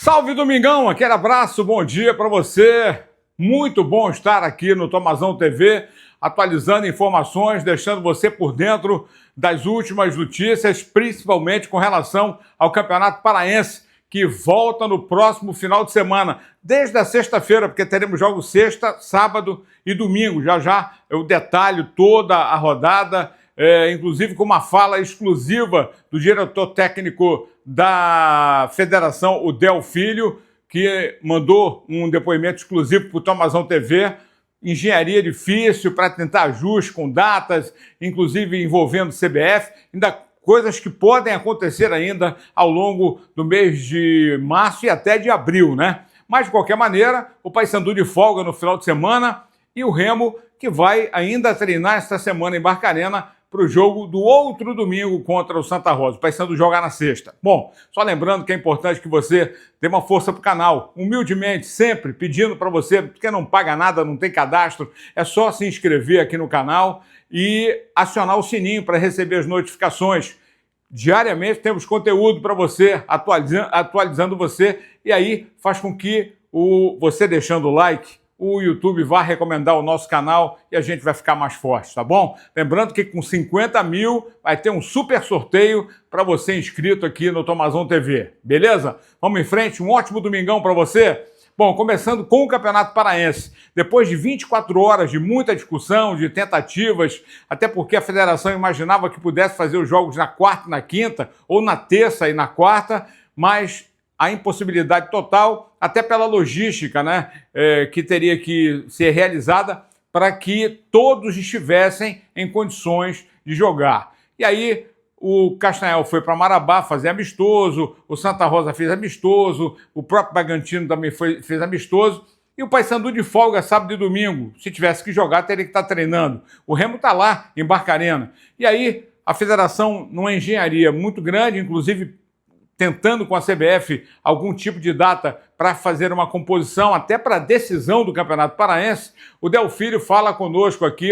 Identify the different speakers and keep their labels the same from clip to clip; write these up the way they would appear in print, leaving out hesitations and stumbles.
Speaker 1: Salve Domingão, aquele abraço, bom dia para você. Muito bom estar aqui no Tomazão TV, atualizando informações, deixando você por dentro das últimas notícias, principalmente com relação ao Campeonato Paraense, que volta no próximo final de semana, desde a sexta-feira, porque teremos jogos sexta, sábado e domingo. Já já eu detalho toda a rodada, inclusive com uma fala exclusiva do diretor técnico da federação, o Del Filho, que mandou um depoimento exclusivo para o Tomazão TV. Engenharia difícil para tentar ajuste com datas, inclusive envolvendo CBF, ainda coisas que podem acontecer ainda ao longo do mês de março e até de abril, né? Mas, de qualquer maneira, o Paysandu de folga no final de semana e o Remo, que vai ainda treinar esta semana em Barcarena para o jogo do outro domingo contra o Santa Rosa. O Paysandu jogar na sexta. Bom, só lembrando que é importante que você dê uma força para o canal. Humildemente, sempre pedindo para você, porque não paga nada, não tem cadastro, é só se inscrever aqui no canal e acionar o sininho para receber as notificações. Diariamente temos conteúdo para você, atualizando você, e aí faz com que você deixando o like, o YouTube vai recomendar o nosso canal e a gente vai ficar mais forte, tá bom? Lembrando que com 50 mil vai ter um super sorteio para você inscrito aqui no Tomazão TV, beleza? Vamos em frente, um ótimo domingão para você. Bom, começando com o Campeonato Paraense. Depois de 24 horas de muita discussão, de tentativas, até porque a federação imaginava que pudesse fazer os jogos na quarta e na quinta, ou na terça e na quarta, mas a impossibilidade total, até pela logística, né, que teria que ser realizada para que todos estivessem em condições de jogar. E aí o Castanhal foi para Marabá fazer amistoso, o Santa Rosa fez amistoso, o próprio Bragantino também fez amistoso, e o Paysandu de folga sábado e domingo. Se tivesse que jogar, teria que estar treinando. O Remo está lá, em Barcarena. E aí a federação, numa engenharia muito grande, inclusive tentando com a CBF algum tipo de data para fazer uma composição, até para a decisão do Campeonato Paraense, o Del Filho fala conosco aqui,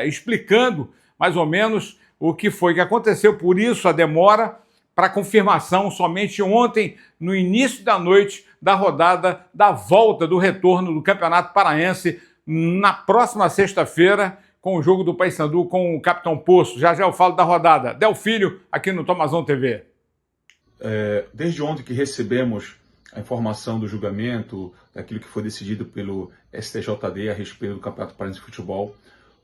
Speaker 1: explicando mais ou menos o que foi que aconteceu, por isso a demora para confirmação somente ontem, no início da noite, da rodada da volta do retorno do Campeonato Paraense na próxima sexta-feira, com o jogo do Paysandu com o Capitão Poço. Já já eu falo da rodada. Del Filho, aqui no Tomazão TV.
Speaker 2: Desde ontem que recebemos a informação do julgamento, daquilo que foi decidido pelo STJD a respeito do Campeonato Paraense de Futebol,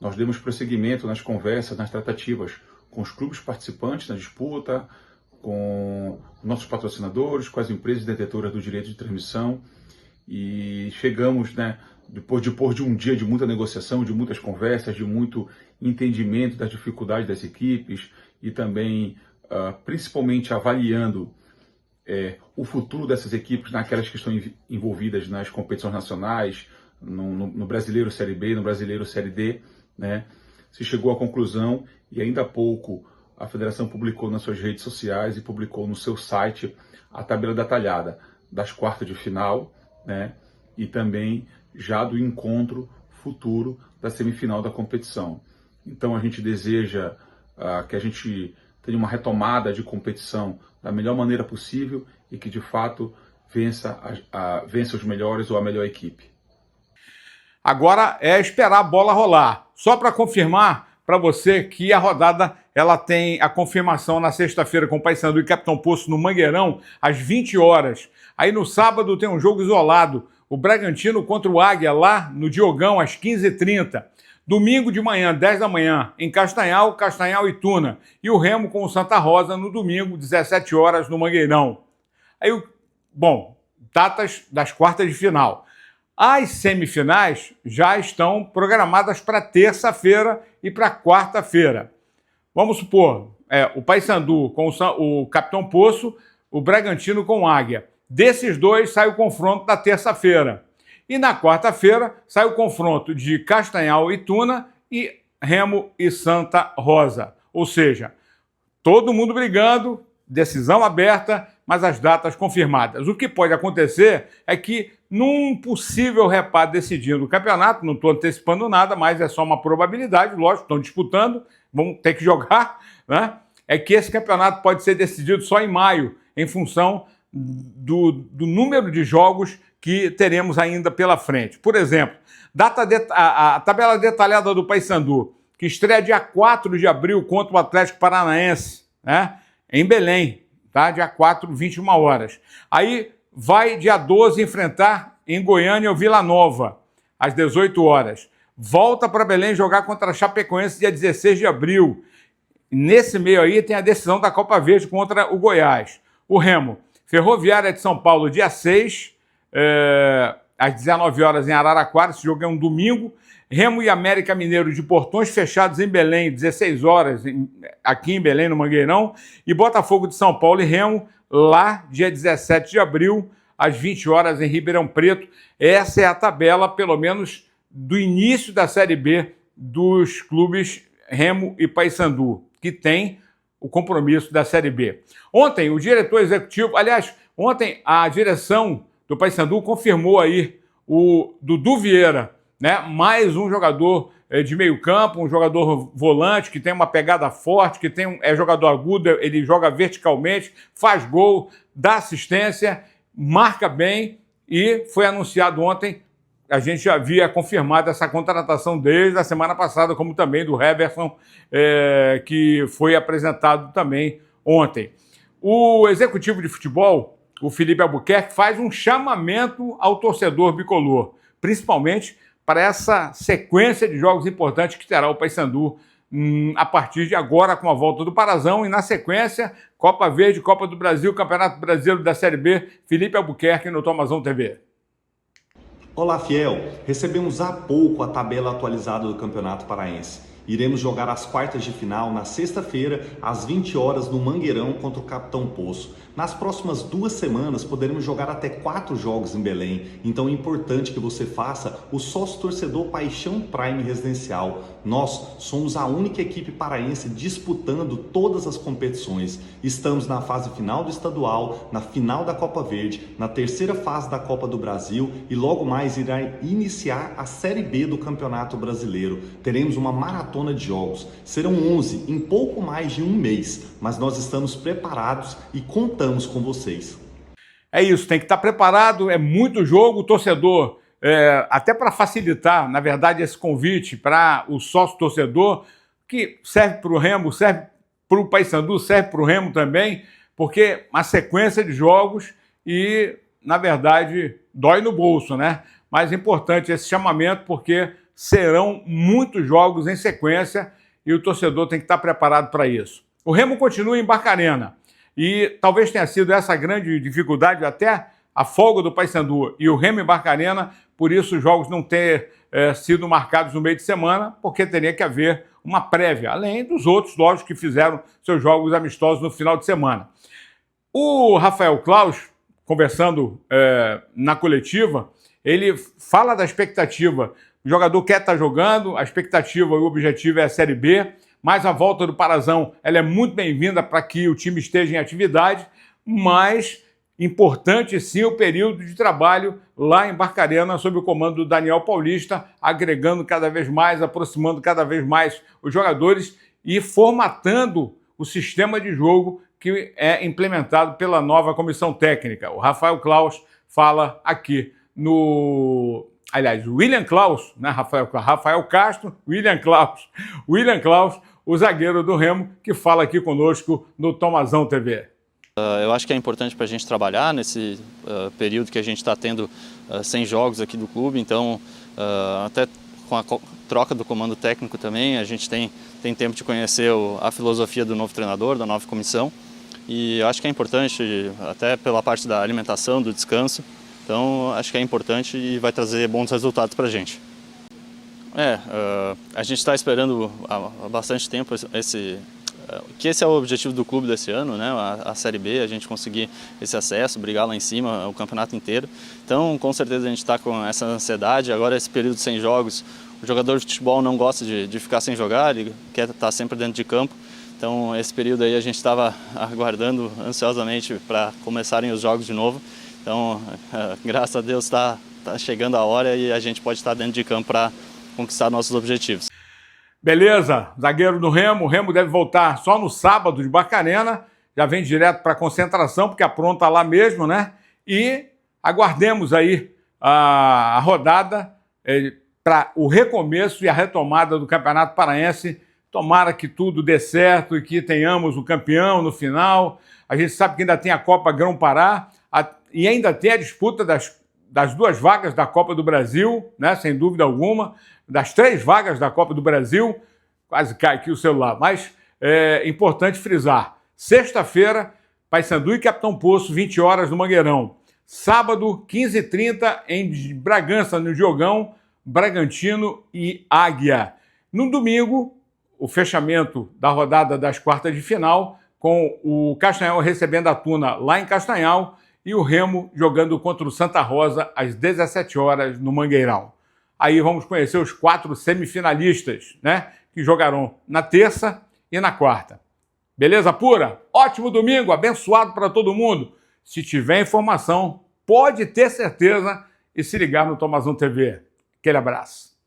Speaker 2: nós demos prosseguimento nas conversas, nas tratativas com os clubes participantes na disputa, com nossos patrocinadores, com as empresas detetoras do direito de transmissão, e chegamos, depois de um dia de muita negociação, de muitas conversas, de muito entendimento das dificuldades das equipes e também principalmente avaliando o futuro dessas equipes naquelas que estão envolvidas nas competições nacionais, no Brasileiro Série B, no Brasileiro Série D, se chegou à conclusão, e ainda há pouco a Federação publicou nas suas redes sociais e publicou no seu site a tabela detalhada das quartas de final, e também já do encontro futuro da semifinal da competição. Então a gente deseja que a gente tenha uma retomada de competição da melhor maneira possível e que, de fato, vença os melhores ou a melhor equipe.
Speaker 1: Agora é esperar a bola rolar. Só para confirmar para você que a rodada ela tem a confirmação na sexta-feira com o Paysandu e Capitão Poço no Mangueirão, às 20 horas. Aí no sábado tem um jogo isolado, o Bragantino contra o Águia, lá no Diogão, às 15h30. Domingo de manhã, 10 da manhã, em Castanhal, Castanhal e Tuna. E o Remo com o Santa Rosa no domingo, 17 horas, no Mangueirão. Aí, datas das quartas de final. As semifinais já estão programadas para terça-feira e para quarta-feira. Vamos supor, o Paysandu com o Capitão Poço, o Bragantino com o Águia. Desses dois sai o confronto da terça-feira. E na quarta-feira sai o confronto de Castanhal e Tuna e Remo e Santa Rosa. Ou seja, todo mundo brigando, decisão aberta, mas as datas confirmadas. O que pode acontecer é que, num possível reparo decidindo o campeonato, não estou antecipando nada, mas é só uma probabilidade, lógico, estão disputando, vão ter que jogar, é que esse campeonato pode ser decidido só em maio, em função do número de jogos que teremos ainda pela frente. Por exemplo, a tabela detalhada do Paysandu, que estreia dia 4 de abril contra o Atlético Paranaense, né, em Belém, tá? Dia 4, 21 horas. Aí vai dia 12 enfrentar em Goiânia o Vila Nova, às 18 horas. Volta para Belém jogar contra a Chapecoense dia 16 de abril. Nesse meio aí tem a decisão da Copa Verde contra o Goiás. O Remo, Ferroviária de São Paulo, dia 6, às 19 horas em Araraquara. Esse jogo é um domingo. Remo e América Mineiro de Portões fechados em Belém, 16 horas, aqui em Belém, no Mangueirão. E Botafogo de São Paulo e Remo, lá, dia 17 de abril, às 20 horas, em Ribeirão Preto. Essa é a tabela, pelo menos, do início da Série B dos clubes Remo e Paysandu, que tem o compromisso da Série B. Ontem, o diretor executivo, aliás, ontem a direção do Paysandu confirmou aí o Dudu Vieira, né? Mais um jogador de meio campo, um jogador volante que tem uma pegada forte, que é jogador agudo, ele joga verticalmente, faz gol, dá assistência, marca bem, e foi anunciado ontem. A gente já havia confirmado essa contratação desde a semana passada, como também do Heverson, que foi apresentado também ontem. O executivo de futebol, o Felipe Albuquerque, faz um chamamento ao torcedor bicolor, principalmente para essa sequência de jogos importantes que terá o Paysandu a partir de agora, com a volta do Parazão, e na sequência, Copa Verde, Copa do Brasil, Campeonato Brasileiro da Série B. Felipe Albuquerque no Tomazão TV.
Speaker 3: Olá, fiel! Recebemos há pouco a tabela atualizada do Campeonato Paraense. Iremos jogar as quartas de final na sexta-feira, às 20 horas, no Mangueirão contra o Capitão Poço. Nas próximas 2 semanas, poderemos jogar até 4 jogos em Belém. Então é importante que você faça o sócio-torcedor Paixão Prime Residencial. Nós somos a única equipe paraense disputando todas as competições. Estamos na fase final do estadual, na final da Copa Verde, na terceira fase da Copa do Brasil e logo mais irá iniciar a Série B do Campeonato Brasileiro. Teremos uma maratona de jogos. Serão 11 em pouco mais de um mês, mas nós estamos preparados e contamos com vocês.
Speaker 1: É isso, tem que estar preparado, é muito jogo, o torcedor, até para facilitar, na verdade, esse convite para o sócio-torcedor, que serve para o Remo, serve para o Paysandu, serve para o Remo também, porque uma sequência de jogos e, na verdade, dói no bolso, né? Mas é importante esse chamamento, porque serão muitos jogos em sequência e o torcedor tem que estar preparado para isso. O Remo continua em Barcarena e talvez tenha sido essa grande dificuldade, até a folga do Paysandu e o Remo em Barcarena, por isso os jogos não ter sido marcados no meio de semana, porque teria que haver uma prévia, além dos outros, lógico, que fizeram seus jogos amistosos no final de semana. O Rafael Claus, conversando na coletiva, ele fala da expectativa. O jogador quer estar jogando, a expectativa e o objetivo é a Série B, mas a volta do Parazão ela é muito bem-vinda para que o time esteja em atividade, mas importante sim o período de trabalho lá em Barcarena, sob o comando do Daniel Paulista, agregando cada vez mais, aproximando cada vez mais os jogadores e formatando o sistema de jogo que é implementado pela nova comissão técnica. O Rafael Claus fala aqui no... Aliás, William Claus, né? Rafael Castro, William Claus, o zagueiro do Remo, que fala aqui conosco no Tomazão TV.
Speaker 4: Eu acho que é importante para a gente trabalhar nesse período que a gente está tendo 100 jogos aqui do clube, então até com a troca do comando técnico também, a gente tem tempo de conhecer a filosofia do novo treinador, da nova comissão, e eu acho que é importante até pela parte da alimentação, do descanso. Então, acho que é importante e vai trazer bons resultados para a gente. A gente está esperando há bastante tempo que esse é o objetivo do clube desse ano, né? A Série B, a gente conseguir esse acesso, brigar lá em cima o campeonato inteiro. Então, com certeza a gente está com essa ansiedade. Agora, esse período sem jogos, o jogador de futebol não gosta de ficar sem jogar, ele quer estar sempre dentro de campo. Então, esse período aí a gente estava aguardando ansiosamente para começarem os jogos de novo. Então, graças a Deus está chegando a hora e a gente pode estar dentro de campo para conquistar nossos objetivos.
Speaker 1: Beleza, zagueiro do Remo. O Remo deve voltar só no sábado de Barcarena. já vem direto para a concentração, porque apronta lá mesmo, né? E aguardemos aí a rodada para o recomeço e a retomada do Campeonato Paraense. Tomara que tudo dê certo e que tenhamos o campeão no final. A gente sabe que ainda tem a Copa Grão-Pará e ainda tem a disputa das 2 vagas da Copa do Brasil, né? Sem dúvida alguma, das 3 vagas da Copa do Brasil. Quase cai aqui o celular, mas é importante frisar. Sexta-feira, Paysandu e Capitão Poço, 20 horas no Mangueirão. Sábado, 15h30 em Bragança, no Diogão, Bragantino e Águia. No domingo, o fechamento da rodada das quartas de final, com o Castanhal recebendo a Tuna lá em Castanhal e o Remo jogando contra o Santa Rosa às 17 horas no Mangueirão. Aí vamos conhecer os 4 semifinalistas, né, que jogarão na terça e na quarta. Beleza pura? Ótimo domingo, abençoado para todo mundo. Se tiver informação, pode ter certeza e se ligar no Tomazão TV. Aquele abraço.